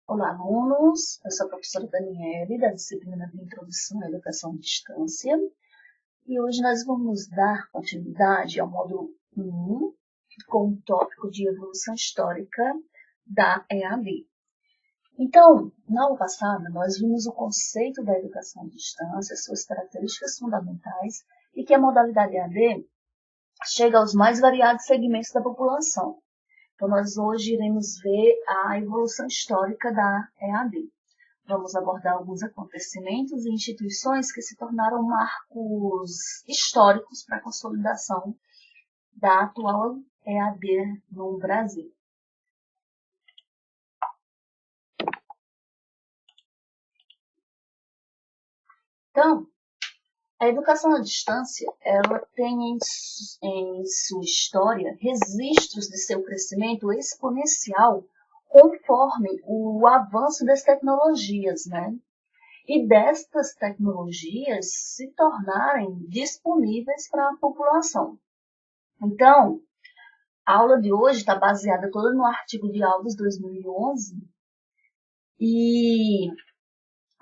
Olá, alunos! Eu sou a professora Daniele, da disciplina de Introdução à Educação à Distância, e hoje nós vamos dar continuidade ao módulo 1, com o tópico de Evolução Histórica da EAD. Então, na aula passada, nós vimos o conceito da educação à distância, suas características fundamentais, e que a modalidade EAD chega aos mais variados segmentos da população. Então, nós hoje iremos ver a evolução histórica da EAD. Vamos abordar alguns acontecimentos e instituições que se tornaram marcos históricos para a consolidação da atual EAD no Brasil. Então, a educação à distância, ela tem em sua história registros de seu crescimento exponencial conforme o avanço das tecnologias, né? E destas tecnologias se tornarem disponíveis para a população. Então, a aula de hoje está baseada toda no artigo de Alves 2011 e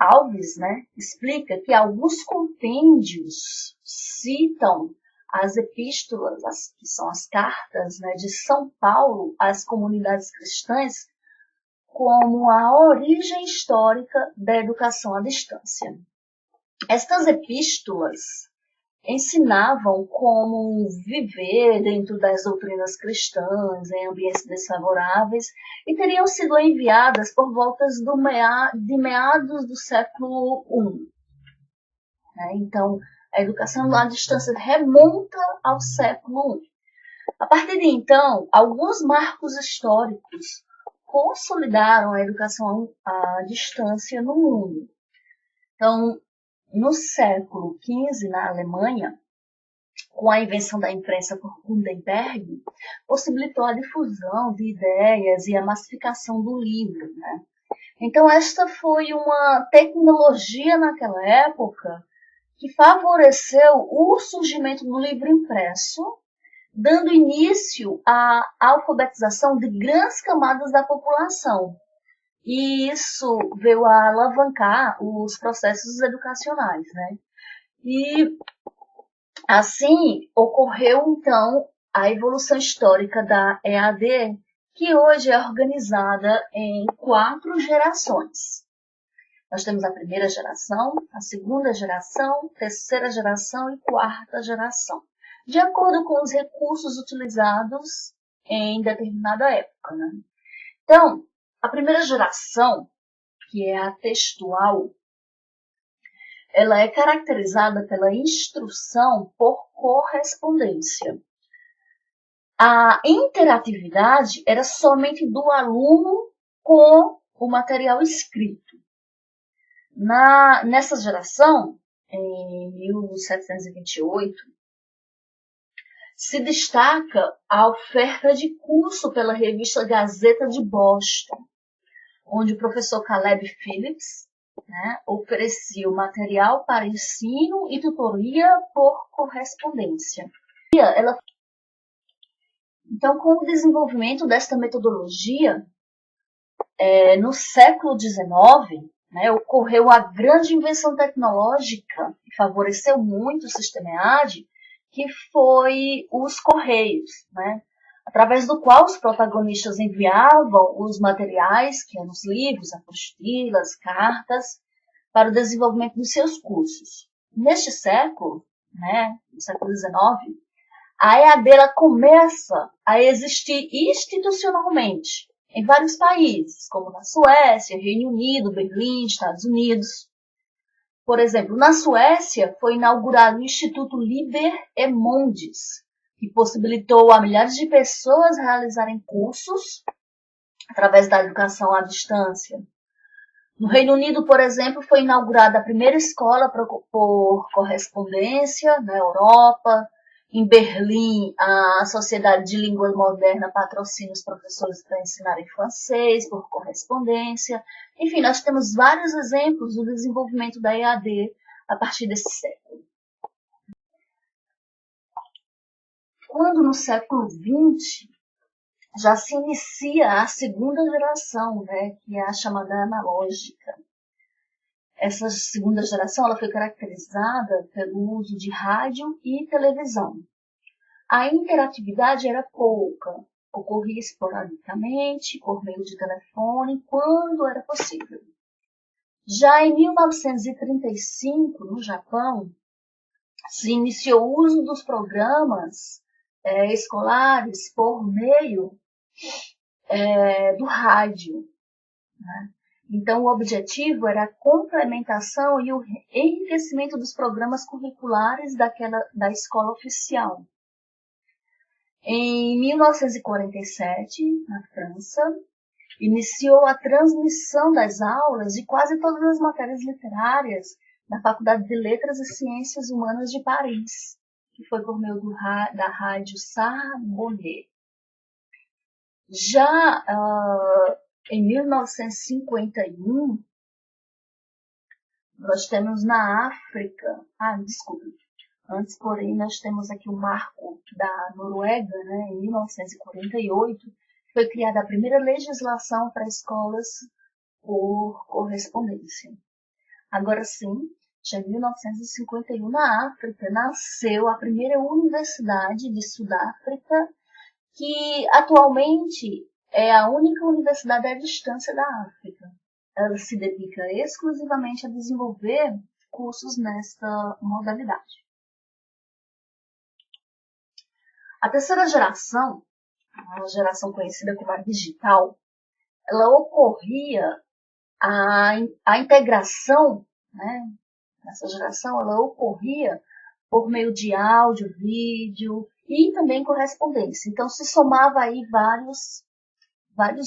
Alves, né, explica que alguns compêndios citam as epístolas, que são as cartas, né, de São Paulo às comunidades cristãs, como a origem histórica da educação à distância. Estas epístolas ensinavam como viver dentro das doutrinas cristãs, em ambientes desfavoráveis, e teriam sido enviadas por voltas de meados do século I. Então, a educação à distância remonta ao século I. A partir de então, alguns marcos históricos consolidaram a educação à distância no mundo. Então, no século XV, na Alemanha, com a invenção da imprensa por Gutenberg, possibilitou a difusão de ideias e a massificação do livro, né? Então, esta foi uma tecnologia naquela época que favoreceu o surgimento do livro impresso, dando início à alfabetização de grandes camadas da população. E isso veio a alavancar os processos educacionais, né? E assim ocorreu, então, a evolução histórica da EAD, que hoje é organizada em 4 gerações. Nós temos a primeira geração, a segunda geração, terceira geração e quarta geração, de acordo com os recursos utilizados em determinada época, né? Então, a primeira geração, que é a textual, ela é caracterizada pela instrução por correspondência. A interatividade era somente do aluno com o material escrito. Nessa geração, em 1728, se destaca a oferta de curso pela revista Gazeta de Boston, onde o professor Caleb Phillips, né, oferecia o material para ensino e tutoria por correspondência. Então, com o desenvolvimento desta metodologia, no século XIX, né, ocorreu a grande invenção tecnológica que favoreceu muito o sistema EAD, que foi os Correios, né, através do qual os protagonistas enviavam os materiais, que eram os livros, apostilas, cartas, para o desenvolvimento dos seus cursos. Neste século, né, no século XIX, a EAD ela começa a existir institucionalmente em vários países, como na Suécia, Reino Unido, Berlim, Estados Unidos. Por exemplo, na Suécia foi inaugurado o Instituto Liber Emondis, que possibilitou a milhares de pessoas realizarem cursos através da educação à distância. No Reino Unido, por exemplo, foi inaugurada a primeira escola por correspondência na Europa. Em Berlim, a Sociedade de Língua Moderna patrocina os professores para ensinarem francês por correspondência. Enfim, nós temos vários exemplos do desenvolvimento da EAD a partir desse século. Quando no século XX já se inicia a segunda geração, né, que é a chamada analógica. Essa segunda geração ela foi caracterizada pelo uso de rádio e televisão. A interatividade era pouca, ocorria esporadicamente, por meio de telefone, quando era possível. Já em 1935, no Japão, se iniciou o uso dos programas escolares por meio do rádio, né? Então, o objetivo era a complementação e o enriquecimento dos programas curriculares da escola oficial. Em 1947, na França, iniciou a transmissão das aulas de quase todas as matérias literárias na Faculdade de Letras e Ciências Humanas de Paris, que foi por meio da rádio Sarbonnet. Já em 1951, nós temos na África, antes, porém, nós temos aqui o marco da Noruega, né, em 1948, foi criada a primeira legislação para escolas por correspondência. Agora sim, já em 1951, na África, nasceu a primeira universidade de Sudáfrica, que atualmente é a única universidade à distância da África. Ela se dedica exclusivamente a desenvolver cursos nesta modalidade. A terceira geração, a geração conhecida como a digital, ela ocorria, a integração, né, nessa geração, ela ocorria por meio de áudio, vídeo e também correspondência. Então, se somava aí vários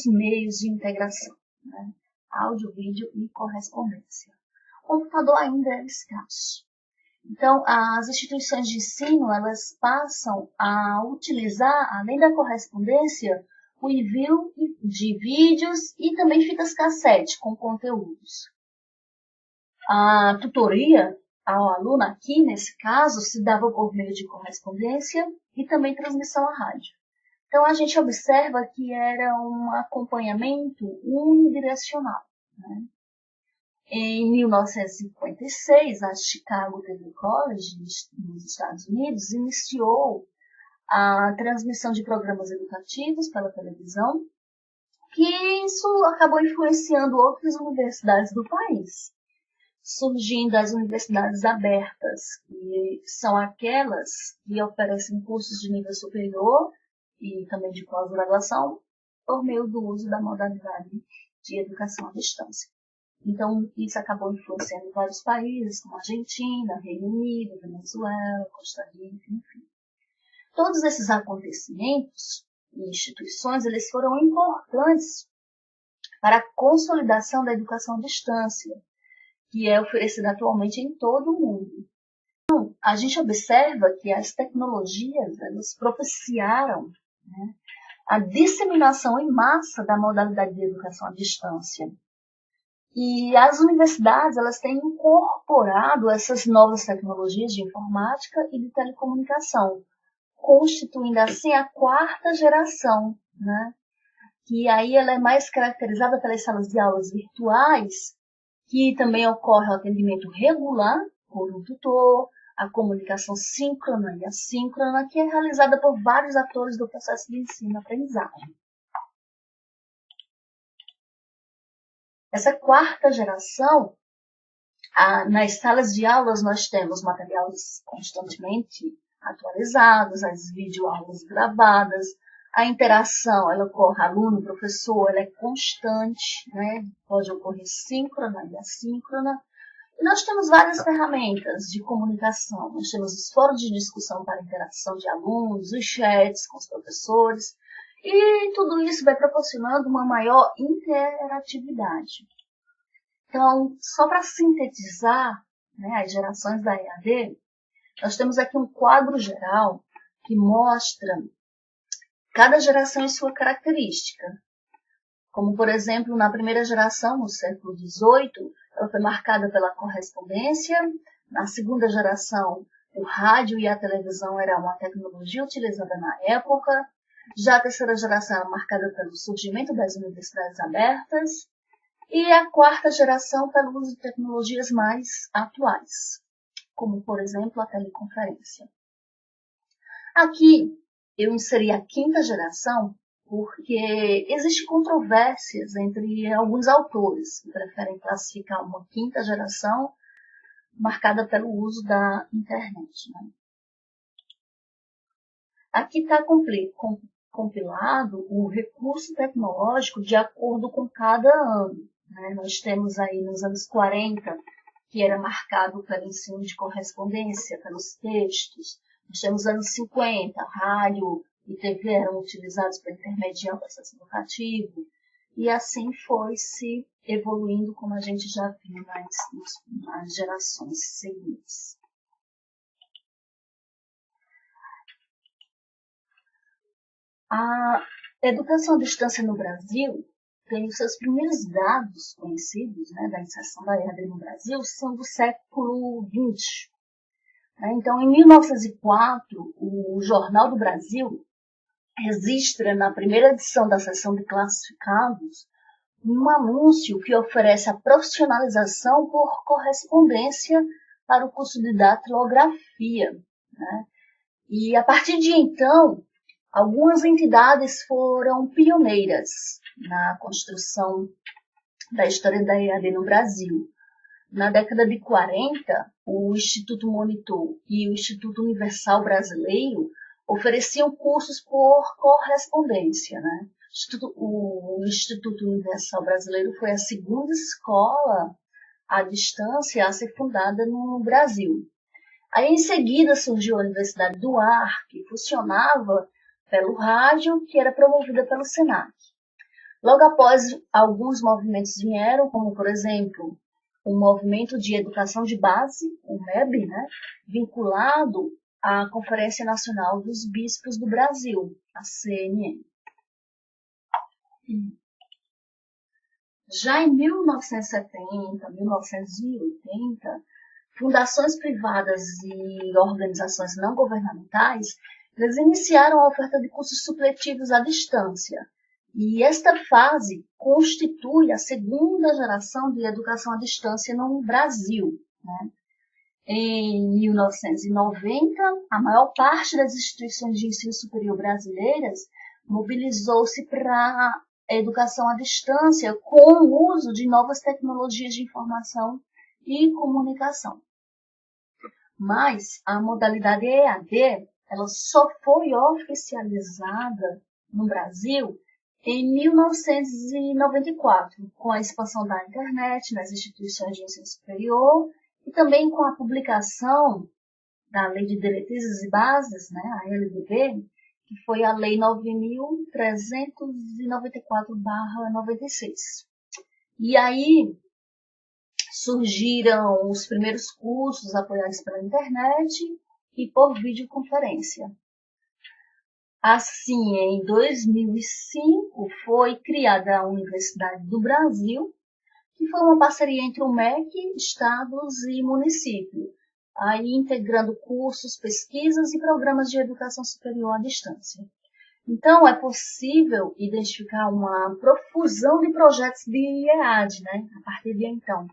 meios de integração, né? Áudio, vídeo e correspondência. O computador ainda é escasso. Então, as instituições de ensino, elas passam a utilizar, além da correspondência, o envio de vídeos e também fitas cassete com conteúdos. A tutoria ao aluno, aqui nesse caso, se dava por meio de correspondência e também transmissão à rádio. Então, a gente observa que era um acompanhamento unidirecional, né? Em 1956, a Chicago TV College, nos Estados Unidos, iniciou a transmissão de programas educativos pela televisão, que isso acabou influenciando outras universidades do país, surgindo as universidades abertas, que são aquelas que oferecem cursos de nível superior e também de pós-graduação por meio do uso da modalidade de educação à distância. Então, isso acabou influenciando vários países, como Argentina, Reino Unido, Venezuela, Costa Rica, enfim. Todos esses acontecimentos e instituições, eles foram importantes para a consolidação da educação à distância, que é oferecida atualmente em todo o mundo. Então, a gente observa que as tecnologias, elas propiciaram, né, a disseminação em massa da modalidade de educação à distância. E as universidades, elas têm incorporado essas novas tecnologias de informática e de telecomunicação, constituindo assim a quarta geração, né? Que aí ela é mais caracterizada pelas salas de aulas virtuais, que também ocorre o atendimento regular por um tutor, a comunicação síncrona e assíncrona, que é realizada por vários atores do processo de ensino-aprendizagem. Essa quarta geração, nas salas de aulas nós temos materiais constantemente atualizados, as videoaulas gravadas, a interação, ela ocorre aluno-professor, ela é constante, né? Pode ocorrer síncrona e assíncrona. E nós temos várias ferramentas de comunicação. Nós temos os fóruns de discussão para interação de alunos, os chats com os professores, e tudo isso vai proporcionando uma maior interatividade. Então, só para sintetizar, né, as gerações da EAD, nós temos aqui um quadro geral que mostra cada geração e sua característica. Como, por exemplo, na primeira geração, no século XVIII, ela foi marcada pela correspondência. Na segunda geração, o rádio e a televisão eram uma tecnologia utilizada na época. Já a terceira geração era marcada pelo surgimento das universidades abertas e a quarta geração pelo uso de tecnologias mais atuais, como, por exemplo, a teleconferência. Aqui eu inseri a quinta geração porque existem controvérsias entre alguns autores que preferem classificar uma quinta geração marcada pelo uso da internet. Né? Aqui está compilado o recurso tecnológico de acordo com cada ano. Né? Nós temos aí nos anos 40, que era marcado pelo ensino de correspondência, pelos textos. Nós temos anos 50, rádio e TV eram utilizados para intermediar o processo educativo. E assim foi se evoluindo, como a gente já viu nas gerações seguintes. A educação à distância no Brasil tem os seus primeiros dados conhecidos, né, da inserção da EAD no Brasil, são do século XX. Então, em 1904, o Jornal do Brasil registra na primeira edição da seção de classificados um anúncio que oferece a profissionalização por correspondência para o curso de datilografia. Né? E a partir de então, algumas entidades foram pioneiras na construção da história da EAD no Brasil. Na década de 40, o Instituto Monitor e o Instituto Universal Brasileiro ofereciam cursos por correspondência. Né? O Instituto Universal Brasileiro foi a segunda escola à distância a ser fundada no Brasil. Aí, em seguida, surgiu a Universidade do Ar, que funcionava pelo rádio, que era promovida pelo SENAC. Logo após, alguns movimentos vieram, como, por exemplo, o Movimento de Educação de Base, o MEB, né, vinculado à Conferência Nacional dos Bispos do Brasil, a CNN. Já em 1970, 1980, fundações privadas e organizações não governamentais, eles iniciaram a oferta de cursos supletivos à distância. E esta fase constitui a segunda geração de educação à distância no Brasil. Né? Em 1990, a maior parte das instituições de ensino superior brasileiras mobilizou-se para a educação à distância com o uso de novas tecnologias de informação e comunicação. Mas a modalidade EAD ela só foi oficializada no Brasil em 1994, com a expansão da internet nas instituições de ensino superior e também com a publicação da Lei de Diretrizes e Bases, né, a LDB, que foi a Lei 9.394/96. E aí surgiram os primeiros cursos apoiados pela internet e por videoconferência. Assim, em 2005, foi criada a Universidade do Brasil, que foi uma parceria entre o MEC, estados e município, aí integrando cursos, pesquisas e programas de educação superior à distância. Então, é possível identificar uma profusão de projetos de EAD, né, a partir de então,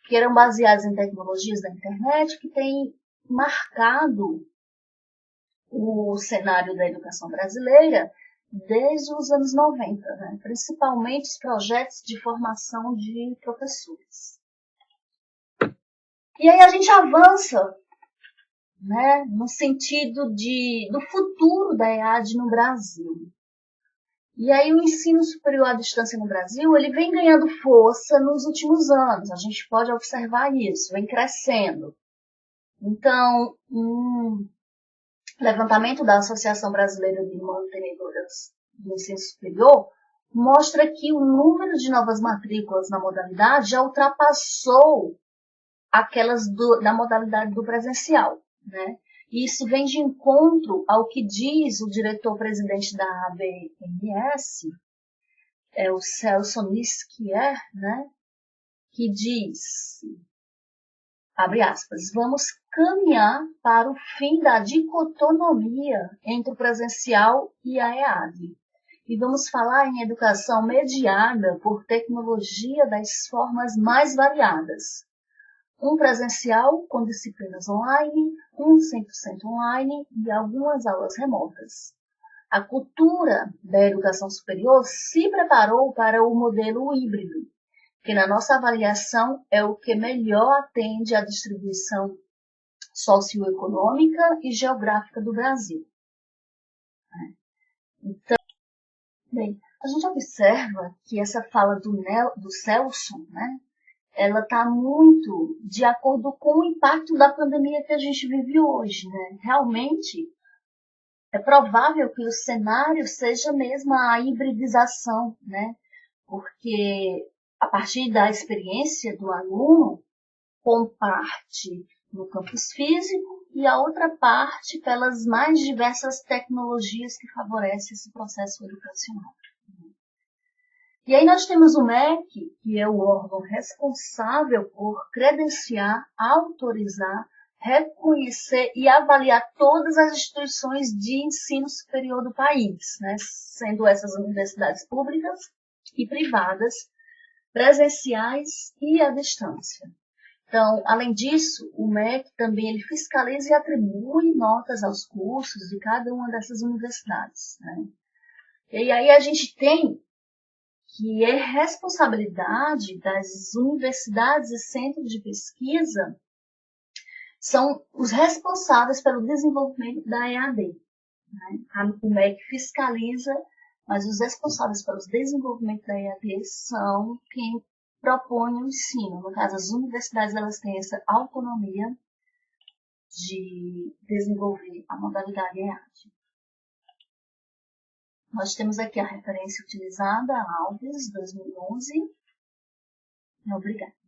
que eram baseados em tecnologias da internet, que têm marcado o cenário da educação brasileira desde os anos 90, né? Principalmente os projetos de formação de professores. E aí a gente avança, né, no sentido do futuro da EAD no Brasil. E aí o ensino superior à distância no Brasil, ele vem ganhando força nos últimos anos. A gente pode observar isso, vem crescendo. Então, levantamento da Associação Brasileira de Mantenedoras do Ensino Superior mostra que o número de novas matrículas na modalidade já ultrapassou aquelas da modalidade do presencial, né? E isso vem de encontro ao que diz o diretor-presidente da ABMS, o Celso Nisquier, né? Que diz, abre aspas, vamos caminhar para o fim da dicotomia entre o presencial e a EAD. E vamos falar em educação mediada por tecnologia das formas mais variadas. Um presencial com disciplinas online, um 100% online e algumas aulas remotas. A cultura da educação superior se preparou para o modelo híbrido, que na nossa avaliação é o que melhor atende à distribuição socioeconômica e geográfica do Brasil. Então, bem, a gente observa que essa fala do Celso, né, ela está muito de acordo com o impacto da pandemia que a gente vive hoje. Né? Realmente, é provável que o cenário seja mesmo a hibridização, né? Porque a partir da experiência do aluno, com parte no campus físico e a outra parte pelas mais diversas tecnologias que favorecem esse processo educacional. E aí nós temos o MEC, que é o órgão responsável por credenciar, autorizar, reconhecer e avaliar todas as instituições de ensino superior do país, né? Sendo essas universidades públicas e privadas, presenciais e à distância. Então, além disso, o MEC também ele fiscaliza e atribui notas aos cursos de cada uma dessas universidades. Né? E aí a gente tem que é responsabilidade das universidades e centros de pesquisa são os responsáveis pelo desenvolvimento da EAD. Né? O MEC fiscaliza, mas os responsáveis pelo desenvolvimento da EAD são quem propõe o ensino. No caso, as universidades elas têm essa autonomia de desenvolver a modalidade EAD. Nós temos aqui a referência utilizada, Alves, 2011. Obrigada.